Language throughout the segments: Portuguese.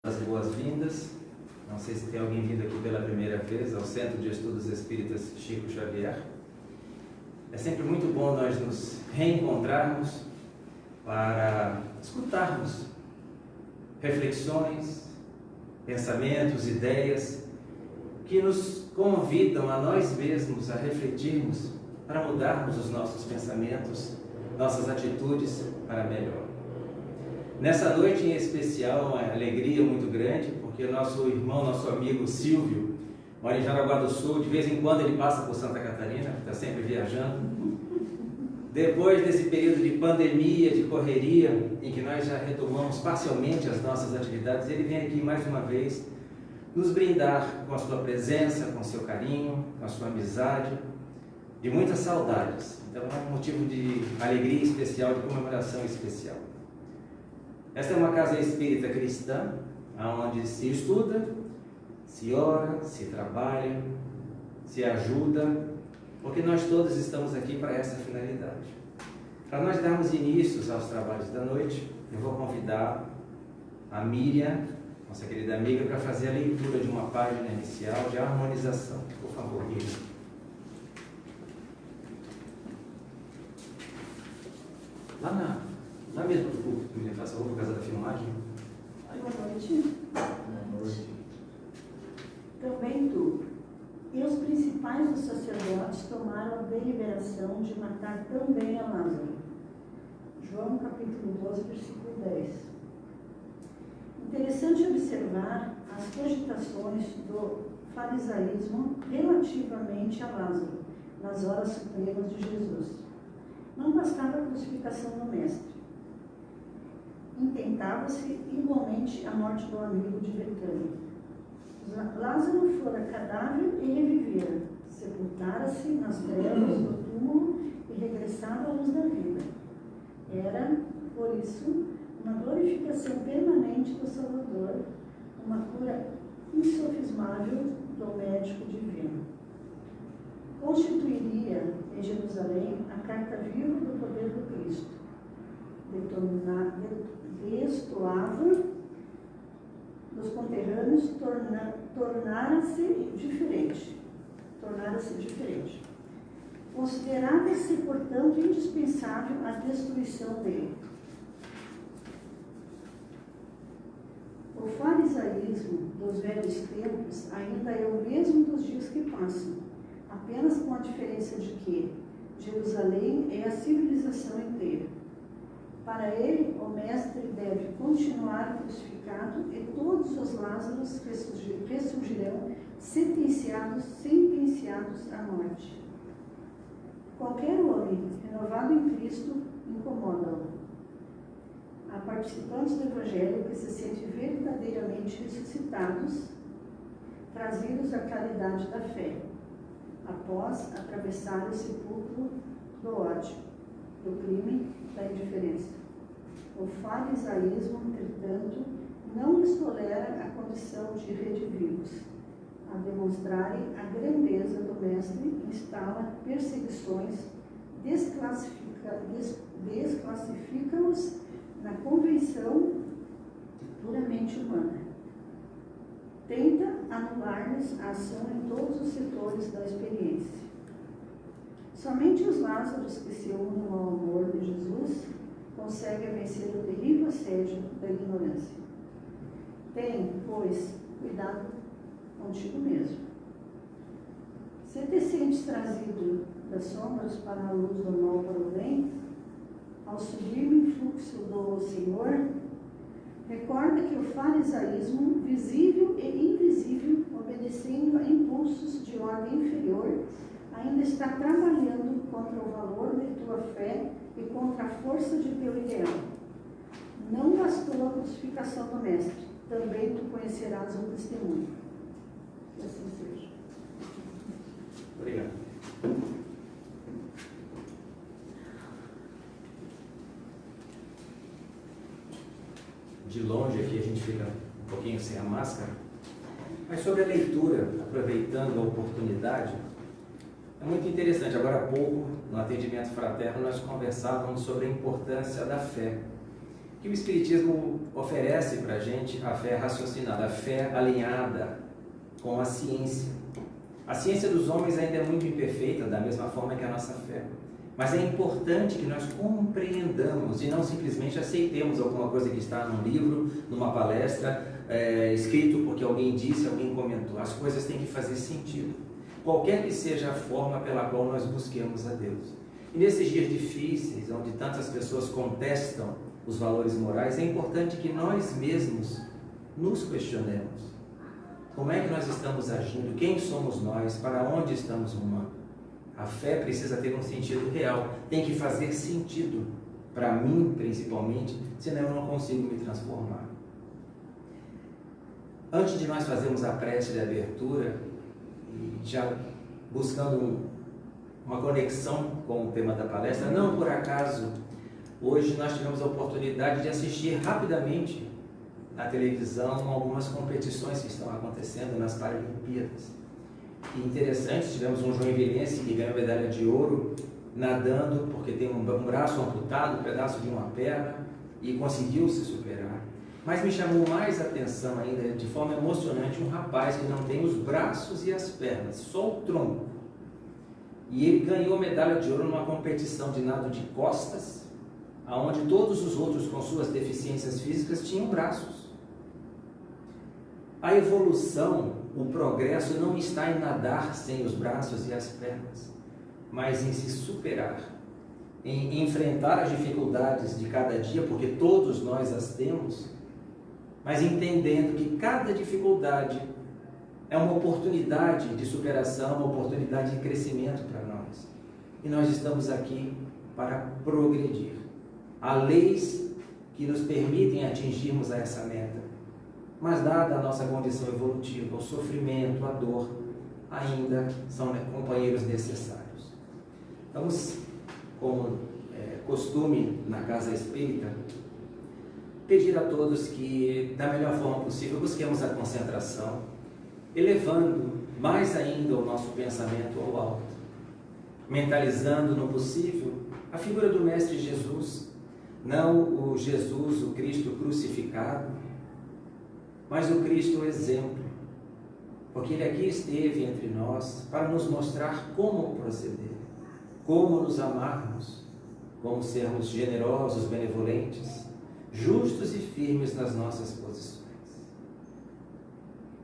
as boas-vindas. Não sei se tem alguém vindo aqui pela primeira vez ao Centro de Estudos Espíritas Chico Xavier. É sempre muito bom nós nos reencontrarmos para escutarmos reflexões, pensamentos, ideias que nos convidam a nós mesmos a refletirmos para mudarmos os nossos pensamentos, nossas atitudes para melhor. Nessa noite em especial, uma alegria muito grande, porque o nosso irmão, nosso amigo Silvio, mora em Jaraguá do Sul, de vez em quando ele passa por Santa Catarina, está sempre viajando. Depois desse período de pandemia, de correria, em que nós já retomamos parcialmente as nossas atividades, ele vem aqui mais uma vez nos brindar com a sua presença, com o seu carinho, com a sua amizade, de muitas saudades. Então é um motivo de alegria especial, de comemoração especial. Esta é uma casa espírita cristã, onde se estuda, se ora, se trabalha, se ajuda, porque nós todos estamos aqui para essa finalidade. Para nós darmos início aos trabalhos da noite, eu vou convidar a Miriam, nossa querida amiga, para fazer a leitura de uma página inicial de harmonização. Por favor, Miriam. Lá mesmo do público, Miriam, faça favor, por causa da filmagem. Boa noite. Boa noite. Também tu e os principais dos sacerdotes tomaram a deliberação de matar também a Lázaro. João capítulo 12, versículo 10. Interessante observar as cogitações do farisaísmo relativamente a Lázaro, nas horas supremas de Jesus. Não bastava a crucificação do Mestre. Intentava-se igualmente a morte do amigo de Betânia. Lázaro fora cadáver e revivera, sepultara-se nas trevas do túmulo e regressava à luz da vida. Era, por isso, uma glorificação permanente do Salvador, uma cura insofismável do médico divino. Constituiria em Jerusalém a carta viva do poder do Cristo. Destoava dos conterrâneos, tornara-se diferente. Considerava-se, portanto, indispensável a destruição dele. O farisaísmo dos velhos tempos ainda é o mesmo dos dias que passam, apenas com a diferença de que Jerusalém é a civilização inteira. Para ele, o Mestre deve continuar crucificado e todos os Lázaros ressurgirão sentenciados à morte. Qualquer homem renovado em Cristo incomoda-o. Há participantes do Evangelho que se sentem verdadeiramente ressuscitados, trazidos à claridade da fé, após atravessar o sepulcro do ódio, do crime, da indiferença. O farisaísmo, entretanto, não lhes tolera a condição de redivivos. A demonstrarem a grandeza do Mestre, instala perseguições, desclassifica-os na convenção puramente humana. Tenta anular-lhes a ação em todos os setores da experiência. Somente os Lázaros que se unem ao amor de Jesus conseguem vencer o terrível assédio da ignorância. Tem, pois, cuidado contigo mesmo. Se te sentes trazido das sombras para a luz do mal para o bem, ao sublime fluxo do Senhor, recorda que o farisaísmo, visível e invisível, obedecendo a impulsos de ordem inferior, ainda está trabalhando contra o valor de tua fé e contra a força de teu ideal. Não bastou a crucificação do Mestre, também tu conhecerás um testemunho. Que assim seja. Obrigado. De longe aqui a gente fica um pouquinho sem a máscara, mas sobre a leitura, aproveitando a oportunidade, é muito interessante. Agora há pouco, no atendimento fraterno, nós conversávamos sobre a importância da fé. que o Espiritismo oferece para a gente a fé raciocinada, a fé alinhada com a ciência. A ciência dos homens ainda é muito imperfeita, da mesma forma que a nossa fé. Mas é importante que nós compreendamos e não simplesmente aceitemos alguma coisa que está num livro, numa palestra, escrito porque alguém disse, alguém comentou. As coisas têm que fazer sentido, qualquer que seja a forma pela qual nós busquemos a Deus. E nesses dias difíceis, onde tantas pessoas contestam os valores morais, é importante que nós mesmos nos questionemos. Como é que nós estamos agindo? Quem somos nós? Para onde estamos rumando? A fé precisa ter um sentido real, tem que fazer sentido, para mim principalmente, senão eu não consigo me transformar. Antes de nós fazermos a prece de abertura, e já buscando uma conexão com o tema da palestra, não por acaso, hoje nós tivemos a oportunidade de assistir rapidamente na televisão algumas competições que estão acontecendo nas Paralimpíadas. E interessante, tivemos um joinvilense que ganhou medalha de ouro nadando porque tem um braço amputado, um pedaço de uma perna, e conseguiu se superar. Mas me chamou mais atenção ainda, de forma emocionante, um rapaz que não tem os braços e as pernas, só o tronco. E ele ganhou medalha de ouro numa competição de nado de costas, onde todos os outros com suas deficiências físicas tinham braços. A evolução, o progresso não está em nadar sem os braços e as pernas, mas em se superar, em enfrentar as dificuldades de cada dia, porque todos nós as temos, mas entendendo que cada dificuldade é uma oportunidade de superação, uma oportunidade de crescimento para nós. E nós estamos aqui para progredir. Há leis que nos permitem atingirmos a essa meta, mas dada a nossa condição evolutiva, o sofrimento, a dor, ainda são companheiros necessários. Vamos, como costume na casa espírita, pedir a todos que, da melhor forma possível, busquemos a concentração, elevando mais ainda o nosso pensamento ao alto, mentalizando no possível a figura do Mestre Jesus, não o Jesus, o Cristo crucificado, mas o Cristo exemplo, porque Ele aqui esteve entre nós para nos mostrar como proceder, como nos amarmos, como sermos generosos, benevolentes, justos e firmes nas nossas posições.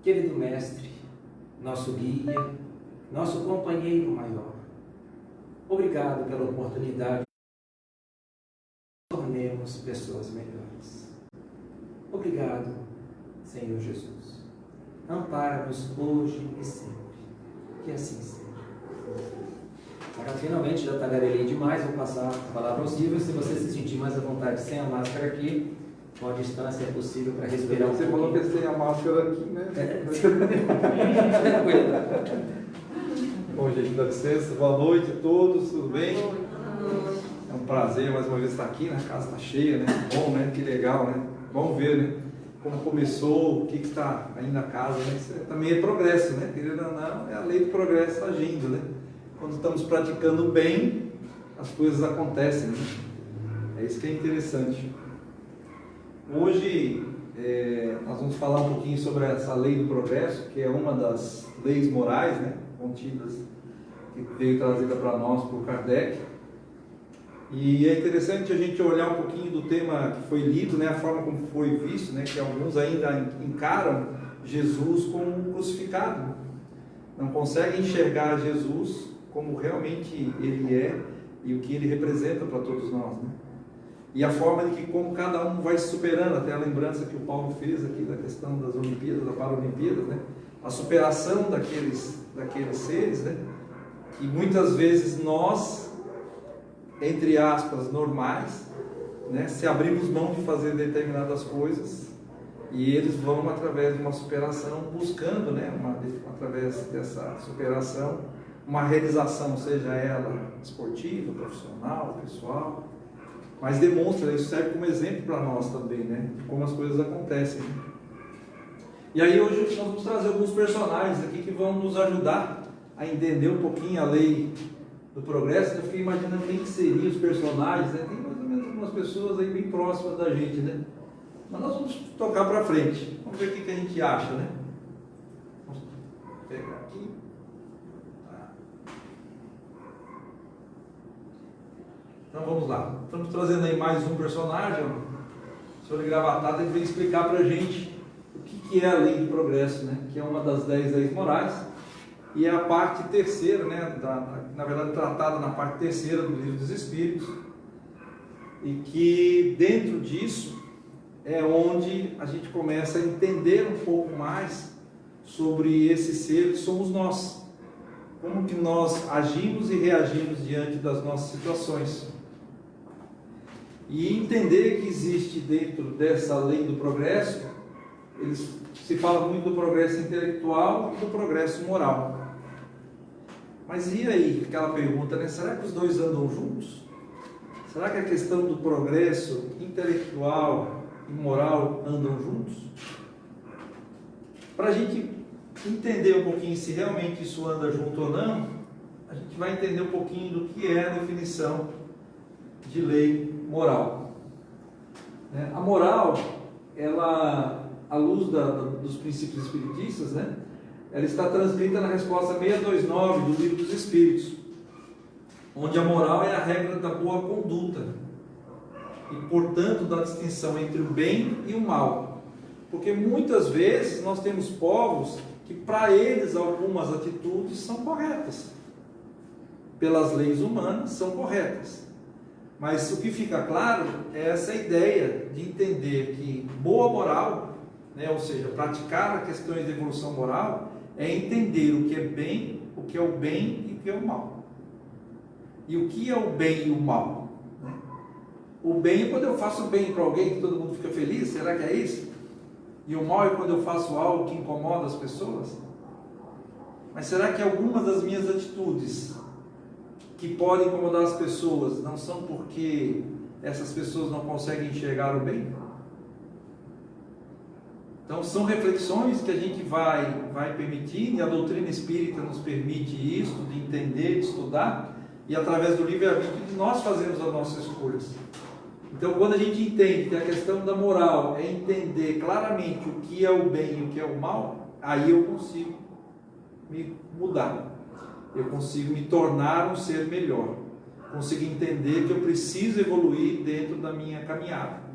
Querido Mestre, nosso guia, nosso companheiro maior, obrigado pela oportunidade de tornarmos pessoas melhores. Obrigado, Senhor Jesus. Ampara-nos hoje e sempre. Que assim seja. Agora, finalmente, já tagarelei demais, vou passar a palavra ao Silvio. Se você se sentir mais à vontade sem a máscara aqui, com a distância é possível para respirar Você falou que sem a máscara aqui, né? Bom, gente, dá licença. Boa noite a todos, tudo bem? É um prazer mais uma vez estar aqui, né? A casa está cheia, né? Bom, né? Que legal, né? Vamos ver, né? Como começou, o que está aí na casa, né? Isso também é progresso, né? Querendo ou não, é a lei do progresso agindo, né? Quando estamos praticando bem, as coisas acontecem, né? É isso que é interessante. Hoje, nós vamos falar um pouquinho sobre essa lei do progresso, que é uma das leis morais, né? Contidas, que veio trazida para nós por Kardec. E é interessante a gente olhar um pouquinho do tema que foi lido, né, a forma como foi visto, né, que alguns ainda encaram Jesus como crucificado. Não conseguem enxergar Jesus como realmente Ele é e o que Ele representa para todos nós, né? E a forma de que como cada um vai se superando, até a lembrança que o Paulo fez aqui da questão das Olimpíadas, da Paralimpíadas, né? A superação daqueles seres, né? Que muitas vezes nós, entre aspas, normais, né, se abrimos mão de fazer determinadas coisas e eles vão através de uma superação buscando, né, através dessa superação, uma realização, seja ela esportiva, profissional, pessoal, mas demonstra, isso serve como exemplo para nós também, né, de como as coisas acontecem. E aí hoje nós vamos trazer alguns personagens aqui que vão nos ajudar a entender um pouquinho a lei do progresso. Eu fiquei imaginando quem que seriam os personagens, né? Tem mais ou menos algumas pessoas aí bem próximas da gente, né? Mas nós vamos tocar para frente. Vamos ver o que a gente acha, né? Vamos pegar aqui. Tá. Então vamos lá. Estamos trazendo aí mais um personagem. O senhor Gravatado, ele veio explicar para a gente o que é a lei do progresso, né? Que é uma das 10 leis morais. E é a parte terceira, né? Na verdade, tratada na parte terceira do Livro dos Espíritos. E que dentro disso é onde a gente começa a entender um pouco mais sobre esse ser que somos nós. Como que nós agimos e reagimos diante das nossas situações. E entender que existe dentro dessa lei do progresso, se fala muito do progresso intelectual e do progresso moral. Mas e aí, aquela pergunta, né? Será que os dois andam juntos? Será que a questão do progresso intelectual e moral andam juntos? Para a gente entender um pouquinho se realmente isso anda junto ou não, a gente vai entender um pouquinho do que é a definição de lei moral. A moral, ela, à luz dos princípios espiritistas, né, ela está transcrita na resposta 629 do Livro dos Espíritos, onde a moral é a regra da boa conduta e, portanto, da distinção entre o bem e o mal. Porque muitas vezes nós temos povos que para eles algumas atitudes são corretas, pelas leis humanas são corretas. Mas o que fica claro é essa ideia de entender que boa moral, né, ou seja, praticar questões de evolução moral, é entender o que é bem, o que é o bem e o que é o mal. E o que é o bem e o mal? O bem é quando eu faço bem para alguém que todo mundo fica feliz, será que é isso? E o mal é quando eu faço algo que incomoda as pessoas? Mas será que algumas das minhas atitudes que podem incomodar as pessoas não são porque essas pessoas não conseguem enxergar o bem? Então são reflexões que a gente vai permitindo, e a doutrina espírita nos permite isso, de entender, de estudar, e através do livre-arbítrio de nós fazermos as nossas escolhas. Então quando a gente entende que a questão da moral é entender claramente o que é o bem e o que é o mal, aí eu consigo me mudar, eu consigo me tornar um ser melhor, consigo entender que eu preciso evoluir dentro da minha caminhada.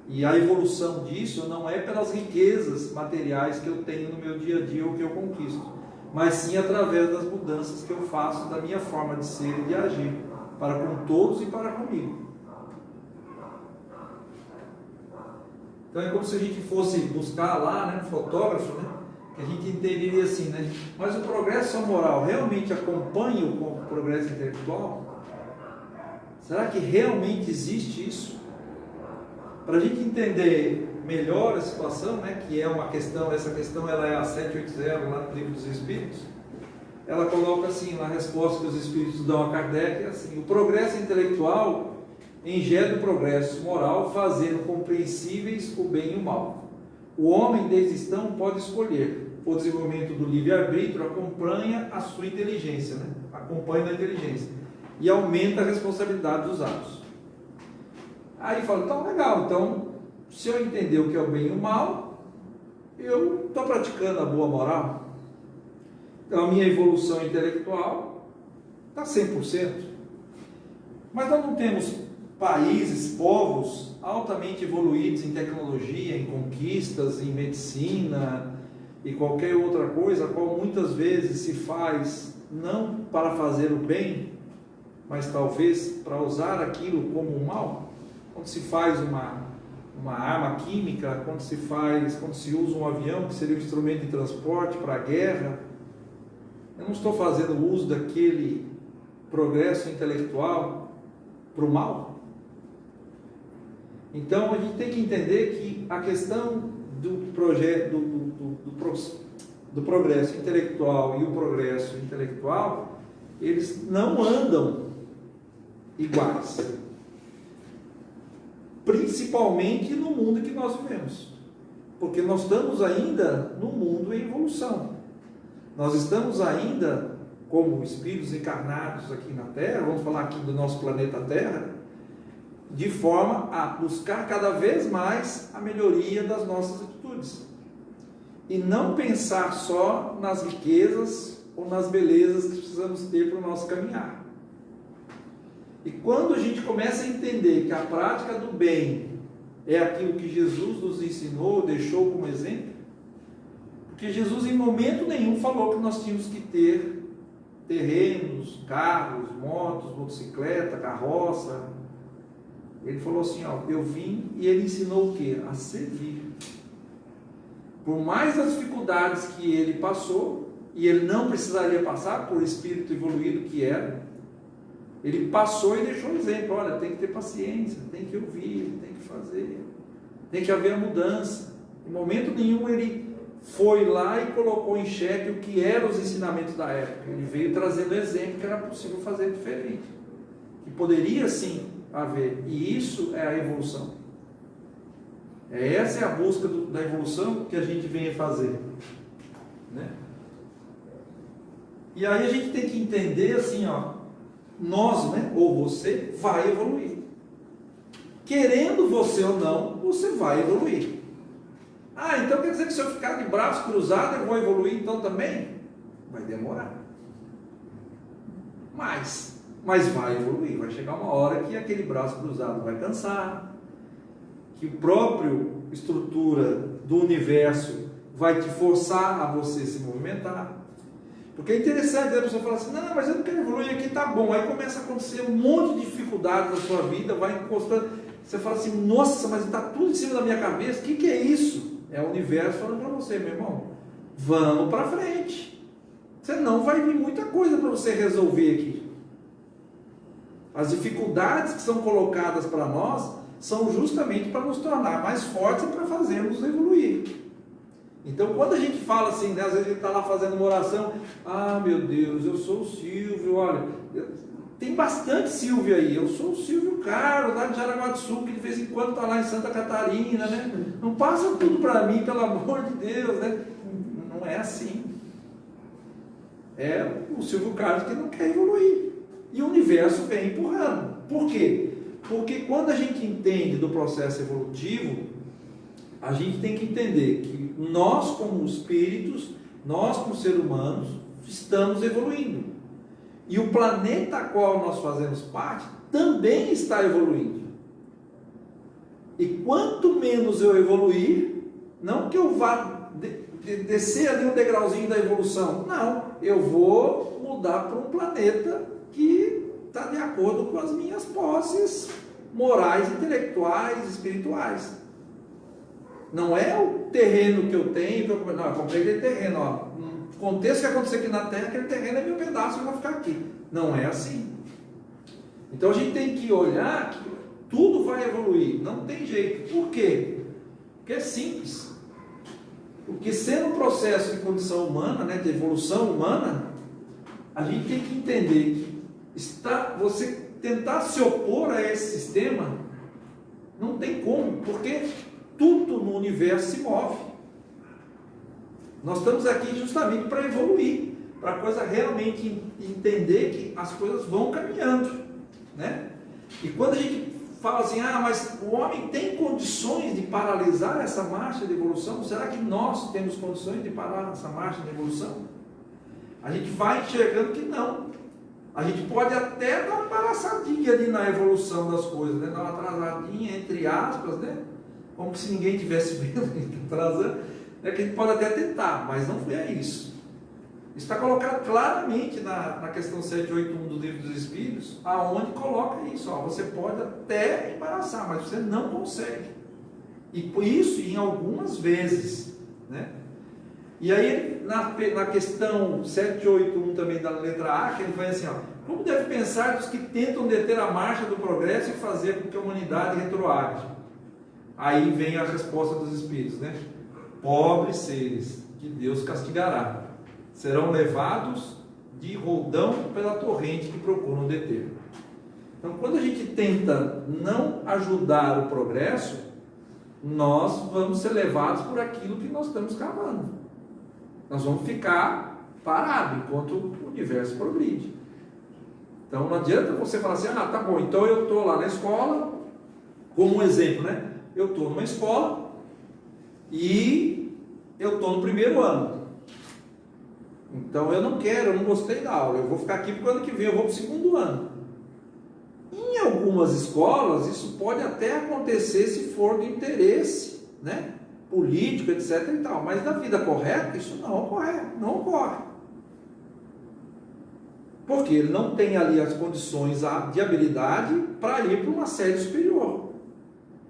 E a evolução disso não é pelas riquezas materiais que eu tenho no meu dia a dia ou que eu conquisto, mas sim através das mudanças que eu faço da minha forma de ser e de agir, para com todos e para comigo. Então é como se a gente fosse buscar lá, né, um fotógrafo, né, que a gente entenderia assim, né, mas o progresso moral realmente acompanha o progresso intelectual? Será que realmente existe isso? Para a gente entender melhor a situação, né, que é uma questão, essa questão ela é a 780 lá no Livro dos Espíritos, ela coloca assim, na resposta que os Espíritos dão a Kardec, é assim: o progresso intelectual engeda o progresso moral, fazendo compreensíveis o bem e o mal. O homem desde então pode escolher. O desenvolvimento do livre-arbítrio acompanha a sua inteligência, né? Acompanha a inteligência e aumenta a responsabilidade dos atos. Aí fala, então legal, então se eu entender o que é o bem e o mal, eu estou praticando a boa moral. Então a minha evolução intelectual está 100%. Mas nós não temos países, povos altamente evoluídos em tecnologia, em conquistas, em medicina e qualquer outra coisa, a qual muitas vezes se faz não para fazer o bem, mas talvez para usar aquilo como um mal. Quando se faz uma arma química, quando se usa um avião, que seria um instrumento de transporte para a guerra, eu não estou fazendo uso daquele progresso intelectual para o mal. Então a gente tem que entender que a questão do progresso intelectual e o progresso intelectual, eles não andam iguais, principalmente no mundo que nós vivemos, porque nós estamos ainda no mundo em evolução, nós estamos ainda como espíritos encarnados aqui na Terra, vamos falar aqui do nosso planeta Terra, de forma a buscar cada vez mais a melhoria das nossas atitudes. E não pensar só nas riquezas ou nas belezas que precisamos ter para o nosso caminhar. E quando a gente começa a entender que a prática do bem é aquilo que Jesus nos ensinou, deixou como exemplo, porque Jesus em momento nenhum falou que nós tínhamos que ter terrenos, carros, motos, motocicleta, carroça. Ele falou assim, ó, eu vim, e ele ensinou o quê? A servir. Por mais as dificuldades que ele passou, e ele não precisaria passar por espírito evoluído que era, ele passou e deixou o exemplo. Olha, tem que ter paciência, tem que ouvir, tem que fazer, tem que haver a mudança. Em momento nenhum ele foi lá e colocou em xeque o que eram os ensinamentos da época. Ele veio trazendo exemplo que era possível fazer diferente, que poderia sim haver, e isso é a evolução. Essa é a busca da evolução que a gente vem fazer, né? E aí a gente tem que entender assim, ó, nós, né, ou você vai evoluir. Querendo você ou não, você vai evoluir. Ah, então quer dizer que se eu ficar de braço cruzado eu vou evoluir então também? Vai demorar. Mas vai evoluir. Vai chegar uma hora que aquele braço cruzado vai cansar, que a própria estrutura do universo vai te forçar a você se movimentar. Porque é interessante, a pessoa fala assim, não, mas eu não quero evoluir aqui, tá bom. Aí começa a acontecer um monte de dificuldades na sua vida, vai encostando. Você fala assim, nossa, mas está tudo em cima da minha cabeça, o que é isso? É o universo falando para você, meu irmão, vamos para frente. Senão vai vir muita coisa para você resolver aqui. As dificuldades que são colocadas para nós são justamente para nos tornar mais fortes e para fazermos evoluir. Então, quando a gente fala assim, né, às vezes a gente está lá fazendo uma oração, ah, meu Deus, eu sou o Silvio, olha, tem bastante Silvio aí, eu sou o Silvio Carlos, lá de Jaraguá do Sul, que de vez em quando está lá em Santa Catarina, né? Não passa tudo para mim, pelo amor de Deus, né? Não é assim. É o Silvio Carlos que não quer evoluir. E o universo vem empurrando. Por quê? Porque quando a gente entende do processo evolutivo, a gente tem que entender que nós como espíritos, nós como seres humanos, estamos evoluindo. E o planeta a qual nós fazemos parte também está evoluindo. E quanto menos eu evoluir, não que eu vá descer ali um degrauzinho da evolução, não, eu vou mudar para um planeta que está de acordo com as minhas posses morais, intelectuais, espirituais. Não é o terreno que eu tenho, não, eu comprei aquele terreno, ó, no contexto que aconteceu aqui na Terra, aquele terreno é meu pedaço, eu vou ficar aqui. Não é assim. Então a gente tem que olhar que tudo vai evoluir, não tem jeito. Por quê? Porque é simples. Porque sendo um processo de condição humana, né, de evolução humana, a gente tem que entender que você tentar se opor a esse sistema, não tem como, porque tudo no universo se move. Nós estamos aqui justamente para evoluir, para a coisa realmente entender que as coisas vão caminhando, né? E quando a gente fala assim, ah, mas o homem tem condições de paralisar essa marcha de evolução? Será que nós temos condições de parar essa marcha de evolução? A gente vai enxergando que não. A gente pode até dar uma balançadinha ali na evolução das coisas, né? Dar uma atrasadinha, entre aspas, né? Como se ninguém tivesse vendo, atrasando, né? Que a gente pode até tentar, mas não é isso. Está colocado claramente na questão 781 do Livro dos Espíritos, aonde coloca isso, ó, você pode até embaraçar, mas você não consegue. E por isso, em algumas vezes, né? E aí, na questão 781 também da letra A, que ele vai assim, ó, como deve pensar dos que tentam deter a marcha do progresso e fazer com que a humanidade retroage? Aí vem a resposta dos Espíritos, né? Pobres seres, que Deus castigará, serão levados de roldão pela torrente que procuram deter. Então, quando a gente tenta não ajudar o progresso, nós vamos ser levados por aquilo que nós estamos cavando. Nós vamos ficar parados enquanto o universo progride. Então, não adianta você falar assim, ah, tá bom, então eu estou lá na escola, Como um exemplo, né? Eu estou numa escola e eu estou no primeiro ano. Então eu não gostei da aula, eu vou ficar aqui porque o ano que vem eu vou para o segundo ano. Em algumas escolas isso pode até acontecer se for de interesse, né? Político, etc. e tal, mas na vida correta isso não ocorre. Porque ele não tem ali as condições de habilidade para ir para uma série superior.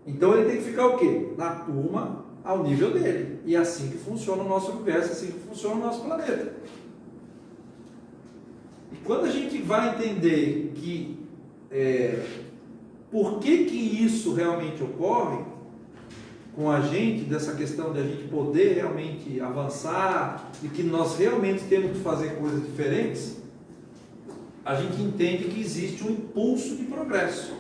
Então ele tem que ficar o quê? Na turma ao nível dele. E é assim que funciona o nosso universo, é assim que funciona o nosso planeta. E quando a gente vai entender que por que isso realmente ocorre com a gente, dessa questão de a gente poder realmente avançar e que nós realmente temos que fazer coisas diferentes, a gente entende que existe um impulso de progresso.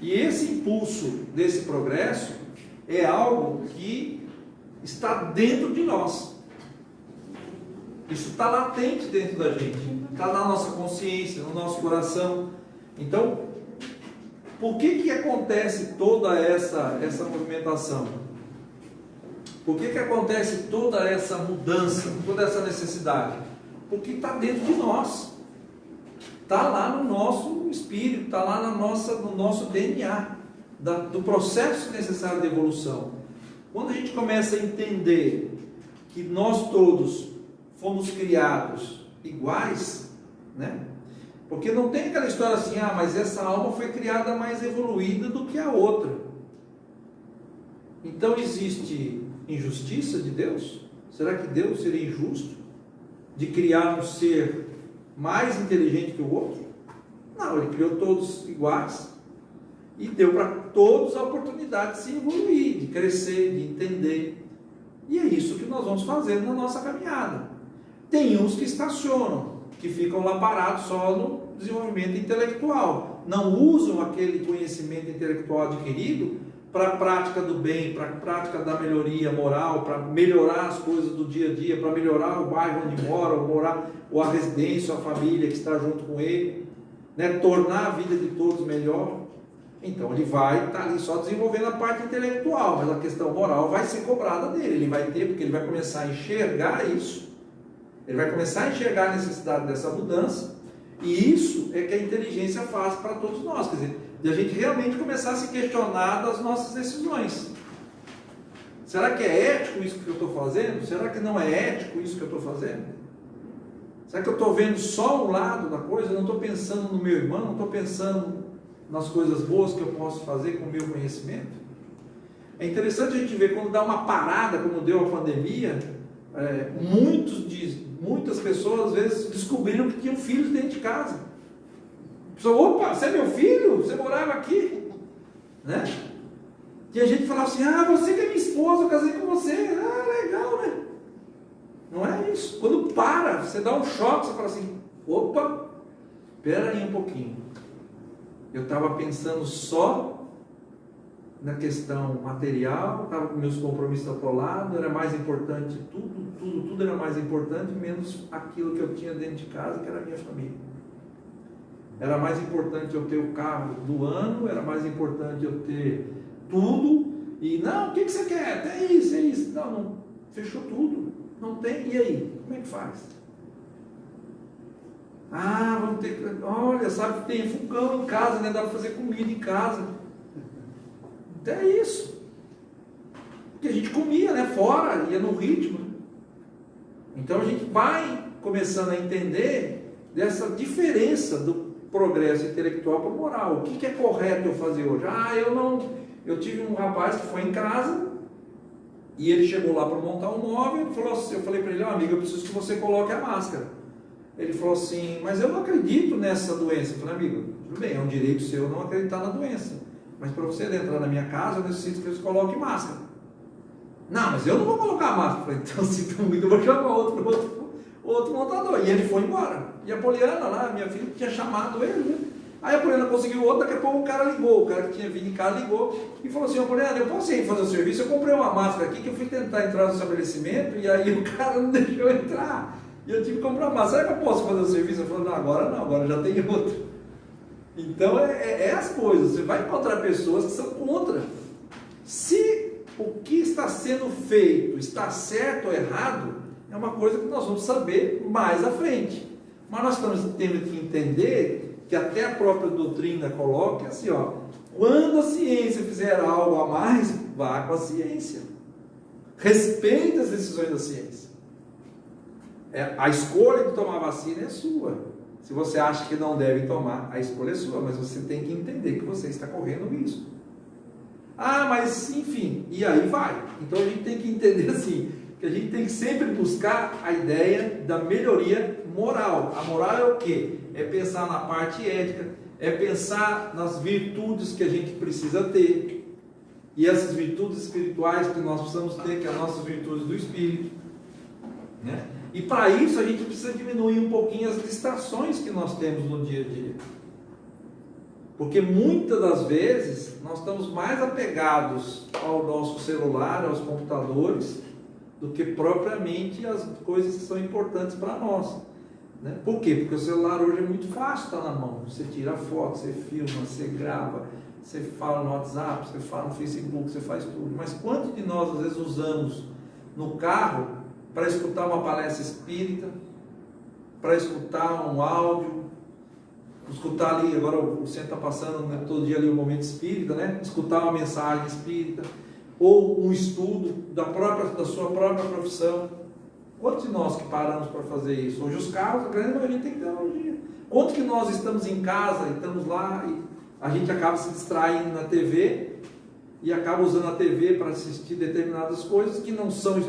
E esse impulso desse progresso é algo que está dentro de nós. Isso está latente dentro da gente, está na nossa consciência, no nosso coração. Então, por que acontece toda essa movimentação? Por que acontece toda essa mudança, toda essa necessidade? Porque está dentro de nós. Está lá no nosso espírito, está lá no nosso DNA, do processo necessário de evolução. Quando a gente começa a entender que nós todos fomos criados iguais, né? Porque não tem aquela história assim, mas essa alma foi criada mais evoluída do que a outra. Então existe injustiça de Deus? Será que Deus seria injusto de criar um ser mais inteligente que o outro? Não, ele criou todos iguais e deu para todos a oportunidade de se evoluir, de crescer, de entender. E é isso que nós vamos fazendo na nossa caminhada. Tem uns que estacionam, que ficam lá parados só no desenvolvimento intelectual, não usam aquele conhecimento intelectual adquirido para a prática do bem, para a prática da melhoria moral, para melhorar as coisas do dia a dia, para melhorar o bairro onde mora, ou a residência, ou a família que está junto com ele, né? Tornar a vida de todos melhor. Então ele vai estar ali só desenvolvendo a parte intelectual, mas a questão moral vai ser cobrada dele, ele vai ter, porque ele vai começar a enxergar isso, ele vai começar a enxergar a necessidade dessa mudança, e isso é que a inteligência faz para todos nós, quer dizer, de a gente realmente começar a se questionar das nossas decisões. Será que é ético isso que eu estou fazendo? Será que não é ético isso que eu estou fazendo? Será que eu estou vendo só um lado da coisa? Eu não estou pensando no meu irmão, não estou pensando nas coisas boas que eu posso fazer com o meu conhecimento? É interessante a gente ver quando dá uma parada, como deu a pandemia, muitas pessoas às vezes descobriram que tinham filhos dentro de casa. A pessoa, opa, você é meu filho? Você morava aqui? Né? E a gente falava assim, você que é minha esposa, eu casei com você. Legal, né? Não é isso. Quando para, você dá um choque, você fala assim, opa, espera aí um pouquinho. Eu estava pensando só na questão material, estava com meus compromissos atolados, era mais importante tudo era mais importante, menos aquilo que eu tinha dentro de casa, que era a minha família. Era mais importante eu ter o carro do ano, era mais importante eu ter tudo, e não, o que você quer? É isso. Não, fechou tudo, não tem, e aí? Como é que faz? Vamos ter que, olha, sabe que tem fogão em casa, né? Dá para fazer comida em casa. É isso. Porque a gente comia, né? Fora, ia no ritmo. Então a gente vai começando a entender dessa diferença do progresso intelectual para o moral. O que é correto eu fazer hoje? Eu tive um rapaz que foi em casa e ele chegou lá para montar um móvel e falou assim, eu falei para ele, amigo, eu preciso que você coloque a máscara. Ele falou assim, mas eu não acredito nessa doença. Eu falei, amigo, tudo bem, é um direito seu não acreditar na doença, mas para você entrar na minha casa eu necessito que você coloque máscara. Não, mas eu não vou colocar a máscara. Eu falei, então sinto muito, eu vou chamar outro montador. E ele foi embora. E a Poliana lá, minha filha, tinha chamado ele, né? Aí a Poliana conseguiu outro, daqui a pouco o cara ligou, o cara que tinha vindo em casa ligou e falou assim, Poliana, eu posso ir fazer o serviço? Eu comprei uma máscara aqui que eu fui tentar entrar no estabelecimento e aí o cara não deixou entrar. E eu tive que comprar máscara. Será que eu posso fazer o serviço? Eu falei, não, agora já tem outro. Então é as coisas. Você vai encontrar pessoas que são contra. Se o que está sendo feito está certo ou errado, é uma coisa que nós vamos saber mais à frente. Mas nós temos que entender que até a própria doutrina coloca assim, ó, quando a ciência fizer algo a mais, vá com a ciência. Respeite as decisões da ciência. A escolha de tomar vacina é sua. Se você acha que não deve tomar, a escolha é sua, mas você tem que entender que você está correndo risco. Ah, mas enfim, e aí vai. Então a gente tem que entender assim, que a gente tem que sempre buscar a ideia da melhoria moral. A moral é o quê? É pensar na parte ética, é pensar nas virtudes que a gente precisa ter. E essas virtudes espirituais que nós precisamos ter, que são as nossas virtudes do Espírito. Né? E para isso a gente precisa diminuir um pouquinho as distrações que nós temos no dia a dia. Porque muitas das vezes nós estamos mais apegados ao nosso celular, aos computadores, do que propriamente as coisas que são importantes para nós. Né? Por quê? Porque o celular hoje é muito fácil estar na mão. Você tira foto, você filma, você grava, você fala no WhatsApp, você fala no Facebook, você faz tudo. Mas quanto de nós às vezes usamos no carro para escutar uma palestra espírita, para escutar um áudio, escutar ali, agora o centro está passando, né, todo dia ali o momento espírita, né? Escutar uma mensagem espírita, ou um estudo da sua própria profissão. Quantos de nós que paramos para fazer isso? Hoje os carros, a grande maioria tem tecnologia. Quantos que nós estamos em casa e estamos lá e a gente acaba se distraindo na TV e acaba usando a TV para assistir determinadas coisas que não são